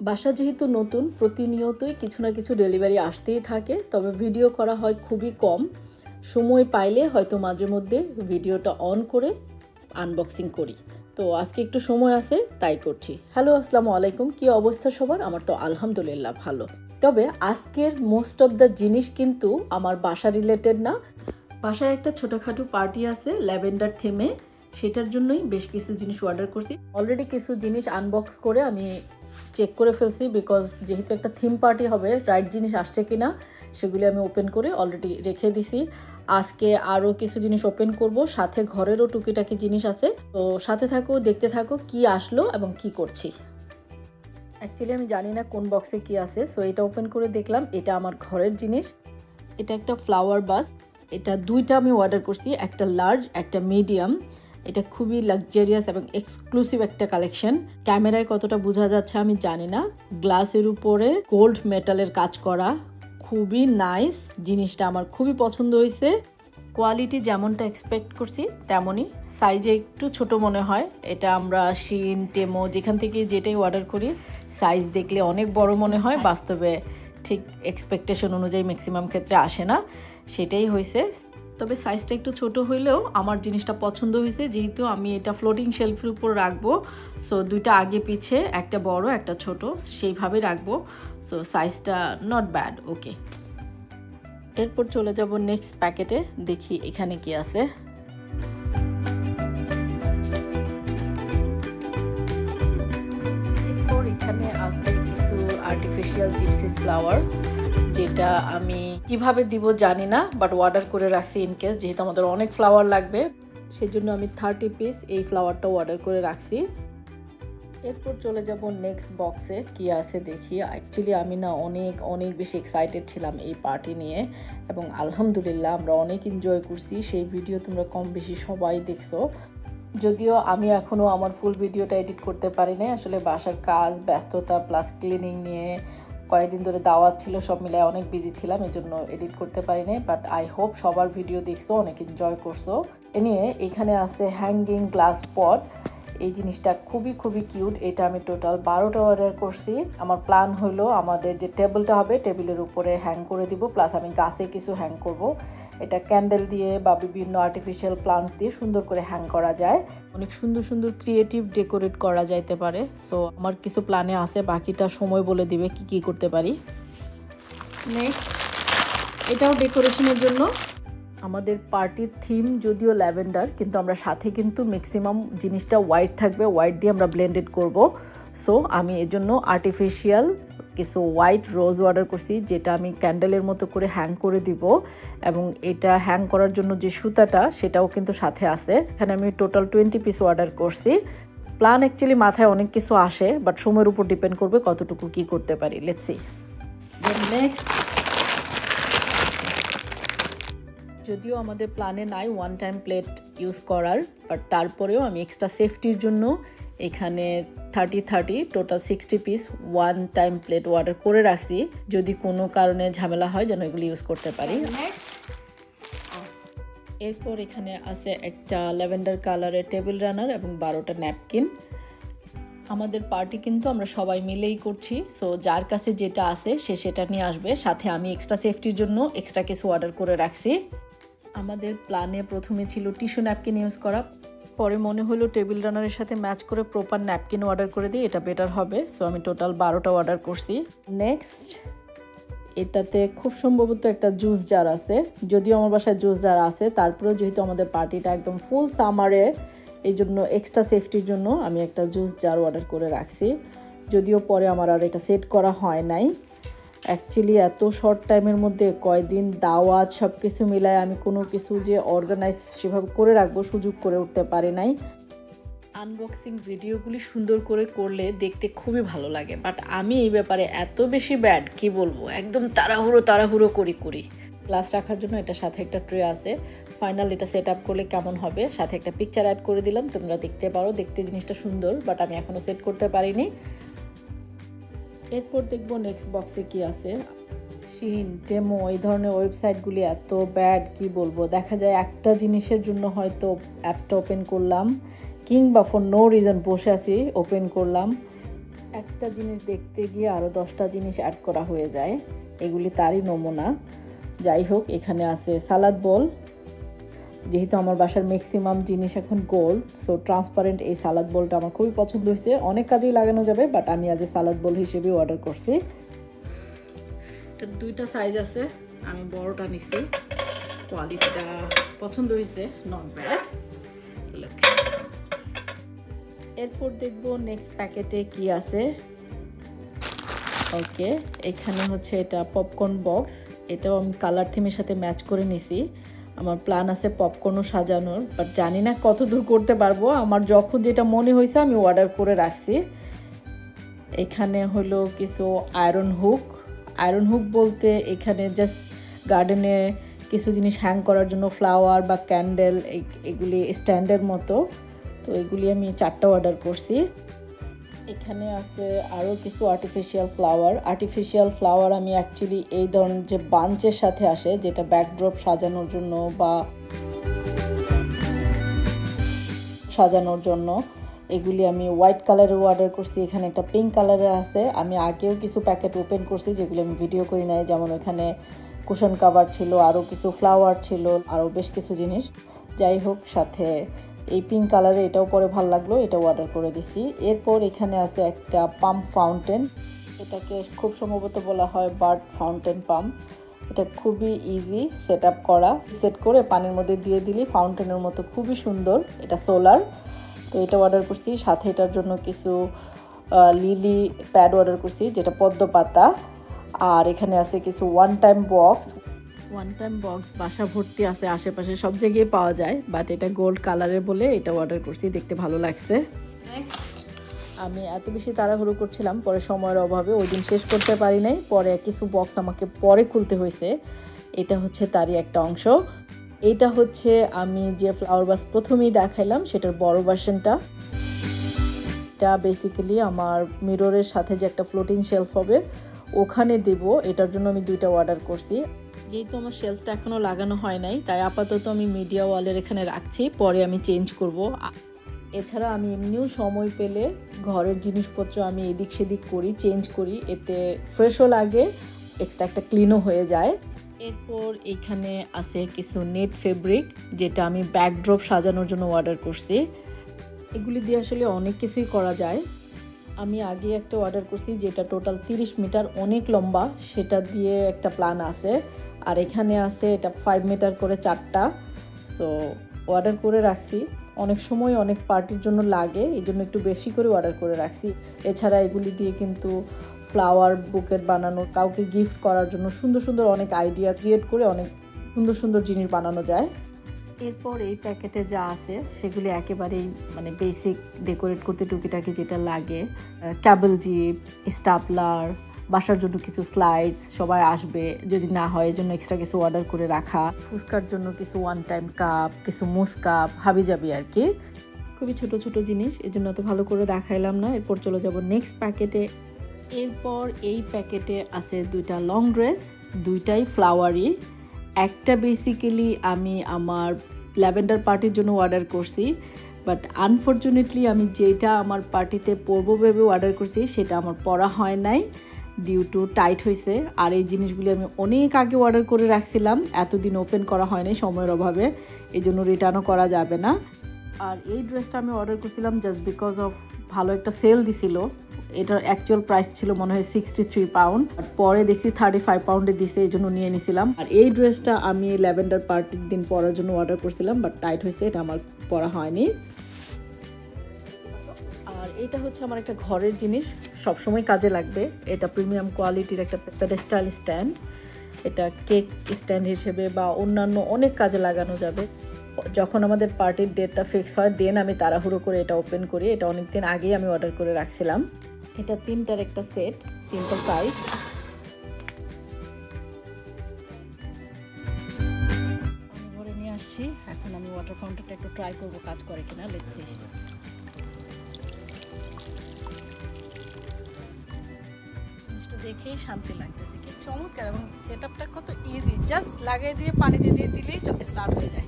বাসা যেহেতু নতুন, প্রতিনিয়তই কিছু না কিছু ডেলিভারি আসতেই থাকে, তবে ভিডিও করা হয় খুবই কম। সময় পাইলে হয়তো মাঝে মধ্যে ভিডিওটা অন করে আনবক্সিং করি। তো আজকে একটু সময় আছে তাই করছি। হ্যালো, আসসালামু আলাইকুম। কি অবস্থা সবার? আমার তো আলহামদুলিল্লাহ ভালো। তবে আজকের মোস্ট অফ দ্য জিনিস কিন্তু আমার বাসা রিলেটেড না। বাসায় একটা ছোটোখাটো পার্টি আছে ল্যাভেন্ডার থিমে, সেটার জন্যই বেশ কিছু জিনিস অর্ডার করছি। অলরেডি কিছু জিনিস আনবক্স করে আমি চেক করে ফেলছি, বিকজ যেহেতু একটা থিম পার্টি হবে, রাইট জিনিস আসছে কিনা সেগুলি আমি ওপেন করে অলরেডি রেখে দিছি। আজকে আরও কিছু জিনিস ওপেন করব, সাথে ঘরেরও টুকিটাকি জিনিস আছে। তো সাথে থাকো, দেখতে থাকো কি আসলো এবং কি করছি। অ্যাকচুয়ালি আমি জানি না কোন বক্সে কি আছে, সো এটা ওপেন করে দেখলাম এটা আমার ঘরের জিনিস। এটা একটা ফ্লাওয়ার বাস। এটা দুইটা আমি অর্ডার করছি, একটা লার্জ একটা মিডিয়াম। এটা খুবই লাক্সারিয়াস এবং এক্সক্লুসিভ একটা কালেকশন। ক্যামেরায় কতটা বোঝা যাচ্ছে আমি জানি না। গ্লাসের উপরে গোল্ড মেটালের কাজ করা, খুবই নাইস জিনিসটা, আমার খুবই পছন্দ হয়েছে। কোয়ালিটি যেমনটা এক্সপেক্ট করছি তেমনই, সাইজে একটু ছোট মনে হয়। এটা আমরা শিন, টেমো যেখান থেকে যেটাই অর্ডার করি, সাইজ দেখলে অনেক বড় মনে হয়, বাস্তবে ঠিক এক্সপেকটেশন অনুযায়ী ম্যাক্সিমাম ক্ষেত্রে আসে না, সেটাই হয়েছে। তবে সাইজটা একটু ছোট হইলেও আমার জিনিসটা পছন্দ হয়েছে, যেহেতু আমি এটা ফ্লোটিং শেলফের উপর রাখবো। সো দুইটা আগে পিছে, একটা বড় একটা ছোট, সেইভাবে রাখবো। সো সাইজটা নট ব্যাড, ওকে। এরপর চলে যাব নেক্সট প্যাকেটে, দেখি এখানে কি আছে। এরপর এখানে আছে কিছু আর্টিফিশিয়াল জিপসিস ফ্লাওয়ার, যেটা আমি কিভাবে দিব জানি না, বাট অর্ডার করে রাখছি ইনকেস, যেহেতু আমাদের অনেক ফ্লাওয়ার লাগবে, সেজন্য আমি 30 পিস এই ফ্লাওয়ারটাও অর্ডার করে রাখছি। এরপর চলে যাব নেক্সট বক্সে কি আছে দেখি। অ্যাকচুয়ালি আমি না অনেক বেশি এক্সাইটেড ছিলাম এই পার্টি নিয়ে, এবং আলহামদুলিল্লাহ আমরা অনেক এনজয় করছি। সেই ভিডিও তোমরা কম বেশি সবাই দেখছো, যদিও আমি এখনও আমার ফুল ভিডিওটা এডিট করতে পারি নাই। আসলে বাসার কাজ, ব্যস্ততা প্লাস ক্লিনিং নিয়ে কয়েকদিন ধরে দাওয়াত ছিল, সব মিলায় অনেক বিজি ছিলাম, এই জন্য এডিট করতে পারি নাই। বাট আই হোপ সবার ভিডিও দেখছো, অনেক এনজয় করছো। এনিওয়ে, এখানে আছে হ্যাঙ্গিং গ্লাস পট। এই জিনিসটা খুবই কিউট। এটা আমি টোটাল 12টা অর্ডার করছি। আমার প্ল্যান হলো আমাদের যে টেবিলটা হবে, টেবিলের উপরে হ্যাং করে দিব, প্লাস আমি গাছে কিছু হ্যাং করব। এটা ক্যান্ডেল দিয়ে বা বিভিন্ন আর্টিফিশিয়াল প্লান্টস দিয়ে সুন্দর করে হ্যাং করা যায়, অনেক সুন্দর ক্রিয়েটিভ ডেকোরেট করা যাইতে পারে। সো আমার কিছু প্ল্যানে আছে, বাকিটা সময় বলে দিবে কি করতে পারি। নেক্সট, এটাও ডেকোরেশনের জন্য। আমাদের পার্টির থিম যদিও ল্যাভেন্ডার, কিন্তু আমরা সাথে কিন্তু ম্যাক্সিমাম জিনিসটা হোয়াইট থাকবে, হোয়াইট দিয়ে আমরা ব্লেন্ডেড করব। সো আমি এর জন্য আর্টিফিশিয়াল কিছু হোয়াইট রোজ অর্ডার করছি, যেটা আমি ক্যান্ডেলের মতো করে হ্যাং করে দিব, এবং এটা হ্যাং করার জন্য যে সুতাটা সেটাও কিন্তু সাথে আছে। এখানে আমি টোটাল 20 পিস অর্ডার করছি। প্ল্যান অ্যাকচুয়ালি মাথায় অনেক কিছু আসে, বাট সময়ের উপর ডিপেন্ড করবে কতটুকু কি করতে পারি। Let's see. নেক্সট, যদিও আমাদের প্ল্যানে নাই ওয়ান টাইম প্লেট ইউজ করার, বাট তারপরেও আমি এক্সট্রা সেফটির জন্য এখানে 30 total 60 piece one time plate order করে রাখছি, যদি কোনো কারণে ঝামেলা হয় যেন এগুলো ইউজ করতে পারি। এরপর এখানে আছে একটা ল্যাভেন্ডার কালারের টেবিল রানার এবং 12টা ন্যাপকিন। আমাদের পার্টি কিন্তু আমরা সবাই মিলেই করছি, সো যার কাছে যেটা আছে সে সেটা নিয়ে আসবে। সাথে আমি এক্সট্রা সেফটির জন্য এক্সট্রা কিছু অর্ডার করে রাখছি। আমাদের প্ল্যানে প্রথমে ছিল টিস্যু ন্যাপকিন ইউজ করা, পরে মনে হলো টেবিল রানারের সাথে ম্যাচ করে প্রপার ন্যাপকিন অর্ডার করে দিই, এটা বেটার হবে। সো আমি টোটাল 12টা অর্ডার করছি। নেক্সট, এটাতে খুব সম্ভবত একটা জুস জার আছে, যদিও আমার বাসায় জুস জার আছে, তারপরেও যেহেতু আমাদের পার্টিটা একদম ফুল সামারে, এই জন্য এক্সট্রা সেফটির জন্য আমি একটা জুস জার অর্ডার করে রাখছি, যদিও পরে আমার আর এটা সেট করা হয় নাই। অ্যাকচুয়ালি এত শর্ট টাইমের মধ্যে কয়দিন দাওয়াত সব কিছু মিলায় আমি কোনো কিছু যে অর্গানাইজ সেভাবে করে রাখবো সুযোগ করে উঠতে পারি নাই। আনবক্সিং ভিডিওগুলি সুন্দর করে করলে দেখতে খুবই ভালো লাগে, বাট আমি এই ব্যাপারে এত বেশি ব্যাড, কি বলবো, একদম তাড়াহুড়ো করি। গ্লাস রাখার জন্য এটার সাথে একটা ট্রে আছে। ফাইনাল এটা সেট আপ করলে কেমন হবে, সাথে একটা পিকচার অ্যাড করে দিলাম, তোমরা দেখতে পারো, দেখতে জিনিসটা সুন্দর, বাট আমি এখনও সেট করতে পারিনি। এরপর দেখবো নেক্সট বক্সে কি আছে। শিন, টেমো, এই ধরনের ওয়েবসাইটগুলি এত ব্যাড, কি বলবো। দেখা যায় একটা জিনিসের জন্য হয়তো অ্যাপসটা ওপেন করলাম, কিংবা ফর নো রিজন বসে আছি, ওপেন করলাম, একটা জিনিস দেখতে গিয়ে আরও 10টা জিনিস অ্যাড করা হয়ে যায়, এগুলি তারই নমুনা। যাই হোক, এখানে আছে সালাদ বল। যেহেতু আমার বাসার ম্যাক্সিমাম জিনিস এখন গোল্ড, সো ট্রান্সপারেন্ট এই সালাদ বলটা আমার খুবই পছন্দ হয়েছে। অনেক কাজেই লাগানো যাবে, বাট আমি আজ সালাদ বল হিসেবে অর্ডার করছি। এটা 2টা সাইজ আছে, আমি বড়টা নিছি। কোয়ালিটিটা পছন্দ হয়েছে, নট ব্যাড। এরপর দেখবো নেক্সট প্যাকেটে কি আছে। ওকে, এখানে হচ্ছে এটা পপকর্ন বক্স। এটাও আমি কালার থিমের সাথে ম্যাচ করে নিছি। আমার প্ল্যান আছে পপকর্নও সাজানোর, বাট জানি না কত দূর করতে পারবো। আমার যখন যেটা মনে হয়েছে আমি অর্ডার করে রাখছি। এখানে হলো কিছু আয়রন হুক বলতে এখানে জাস্ট গার্ডেনে কিছু জিনিস হ্যাং করার জন্য ফ্লাওয়ার বা ক্যান্ডেল, এগুলি স্ট্যান্ডের মতো। তো এগুলি আমি 4টা অর্ডার করছি। এখানে আছে আরও কিছু আর্টিফিশিয়াল ফ্লাওয়ার আমি অ্যাকচুয়ালি এই ধরনের যে বাঞ্চের সাথে আসে, যেটা ব্যাকড্রপ সাজানোর জন্য এগুলি আমি হোয়াইট কালারের অর্ডার করছি। এখানে একটা পিঙ্ক কালারের আছে। আমি আগেও কিছু প্যাকেট ওপেন করছি যেগুলি আমি ভিডিও করি নাই, যেমন এখানে কুশন কাভার ছিল, আরও কিছু ফ্লাওয়ার ছিল, আরও বেশ কিছু জিনিস। যাই হোক, সাথে এই পিঙ্ক কালারে এটাও পরে ভালো লাগলো, এটাও অর্ডার করে দিছি। এরপর এখানে আছে একটা পাম্প ফাউন্টেন। এটাকে খুব সম্ভবত বলা হয় বার্ড ফাউন্টেন পাম্প। এটা খুবই ইজি সেট করে পানির মধ্যে দিয়ে দিলি ফাউন্টেনের মতো, খুবই সুন্দর। এটা সোলার। তো এটা অর্ডার করছি। সাথে এটার জন্য কিছু লিলি প্যাড অর্ডার করছি, যেটা পদ্ম পাতা। আর এখানে আছে কিছু ওয়ান টাইম বক্স বাসা ভর্তি আছে, আশেপাশে সব জায়গায় পাওয়া যায়, বাট এটা গোল্ড কালারের বলে এটা অর্ডার করছি, দেখতে ভালো লাগছে। নেক্সট, আমি এত বেশি তাড়াহুড়ো করছিলাম, পরে সময়ের অভাবে ওই দিন শেষ করতে পারি নাই। পরে কিছু বক্স আমাকে পরে খুলতে হয়েছে। এটা হচ্ছে তারই একটা অংশ। এইটা হচ্ছে আমি যে ফ্লাওয়ার বাস প্রথমেই দেখাইলাম সেটার বড় ভার্সনটা। এটা বেসিক্যালি আমার মিররের সাথে যে একটা ফ্লোটিং শেলফ হবে ওখানে দেব, এটার জন্য আমি 2টা অর্ডার করছি। যেহেতু আমার শেলফটা এখনও লাগানো হয় নাই, তাই আপাতত আমি মিডিয়া ওয়ালের এখানে রাখছি, পরে আমি চেঞ্জ করব। এছাড়া আমি এমনিও সময় পেলে ঘরের জিনিসপত্র আমি এদিক সেদিক চেঞ্জ করি, এতে ফ্রেশও লাগে, এক্সট্রা একটা ক্লিনও হয়ে যায়। এরপর এখানে আছে কিছু নেট ফেব্রিক, যেটা আমি ব্যাকড্রপ সাজানোর জন্য অর্ডার করছি। এগুলি দিয়ে আসলে অনেক কিছুই করা যায়। আমি আগে একটা অর্ডার করছি যেটা টোটাল 30 মিটার, অনেক লম্বা, সেটা দিয়ে একটা প্ল্যান আছে। আর এখানে আছে এটা 5 মিটার করে 4টা। সো অর্ডার করে রাখছি। অনেক সময় অনেক পার্টির জন্য লাগে, এই জন্য একটু বেশি করে অর্ডার করে রাখছি। এছাড়া এগুলি দিয়ে কিন্তু ফ্লাওয়ার বুকেট বানানো, কাউকে গিফট করার জন্য সুন্দর সুন্দর অনেক আইডিয়া ক্রিয়েট করে অনেক সুন্দর সুন্দর জিনিস বানানো যায়। এরপর এই প্যাকেটে যা আছে সেগুলি একেবারেই বেসিক ডেকোরেট করতে টুকিটাকি যেটা লাগে, ক্যাবল জিপ, স্টাপলার, বাসার জন্য কিছু স্লাইডস, সবাই আসবে যদি না হয় এই জন্য এক্সট্রা কিছু অর্ডার করে রাখা, ফুচকার জন্য কিছু ওয়ান টাইম কাপ, কিছু মুস কাপ, হাবিজাবি আর কি, খুবই ছোট ছোট জিনিস, এই জন্য তো ভালো করে দেখাইলাম না। এরপর চলে যাব নেক্সট প্যাকেটে। এরপর এই প্যাকেটে আছে 2টা লং ড্রেস, 2টাই ফ্লাওয়ারি। একটা বেসিক্যালি আমি আমার ল্যাভেন্ডার পার্টির জন্য অর্ডার করছি, বাট আনফর্চুনেটলি আমি যেটা আমার পার্টিতে পরবো ভেবে অর্ডার করছি সেটা আমার পরা হয় নাই, ডিউ টু টাইট হয়েছে। আর এই জিনিসগুলি আমি অনেক আগে অর্ডার করে রাখছিলাম, এতদিন ওপেন করা হয়নি সময়ের অভাবে, এই জন্য রিটার্নও করা যাবে না। আর এই ড্রেসটা আমি অর্ডার করছিলাম জাস্ট বিকজ অফ ভালো একটা সেল দিছিল। এটার অ্যাকচুয়াল প্রাইস ছিল মনে হয় 63 পাউন্ড, আর পরে দেখছি 35 পাউন্ডে দিছে, এই জন্য নিয়ে নিছিলাম। আর এই ড্রেসটা আমি ল্যাভেন্ডার পার্টির দিন পরার জন্য অর্ডার করছিলাম, বাট টাইট হয়েছে, এটা আমার পরা হয়নি। আর এটা হচ্ছে আমার একটা ঘরের জিনিস, সবসময় কাজে লাগবে। এটা প্রিমিয়াম কোয়ালিটির একটা পেডেস্টাল স্ট্যান্ড। এটা কেক স্ট্যান্ড হিসেবে বা অন্যান্য অনেক কাজে লাগানো যাবে। যখন আমাদের পার্টির ডেটটা ফিক্স হয় দেন আমি তাড়াহুড়ো করে এটা ওপেন করি। এটা অনেকদিন আগেই আমি অর্ডার করে রাখছিলাম। এটা 3টার একটা সেট, 3টা সাইজ। আমি ঘরে নিয়ে আসছি, এখন আমি ওয়াটার ফাউন্টেনটা একটু ট্রাই করবো কাজ করে কিনা, লেটস সি। জিনিসটা দেখেই শান্তি লাগতেছে, কি চমৎকার, এবং সেটআপটা কত ইজি, জাস্ট লাগিয়ে দিয়ে পানিতে দিয়ে দিলেই স্টার্ট হয়ে যায়।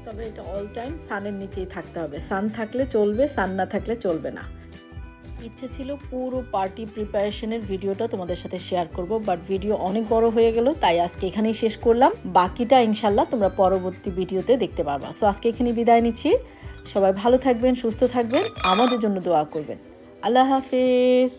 তবে এটা অল টাইম সানের নিচেই থাকতে হবে, সান থাকলে চলবে, সান না থাকলে চলবে না। ইচ্ছে ছিল পুরো পার্টি প্রিপারেশনের ভিডিওটা তোমাদের সাথে শেয়ার করব, বাট ভিডিও অনেক বড় হয়ে গেল, তাই আজকে এখানেই শেষ করলাম। বাকিটা ইনশাল্লাহ তোমরা পরবর্তী ভিডিওতে দেখতে পারবা। সো আজকে এখানেই বিদায় নিচ্ছি। সবাই ভালো থাকবেন, সুস্থ থাকবেন, আমাদের জন্য দোয়া করবেন। আল্লাহ হাফেজ।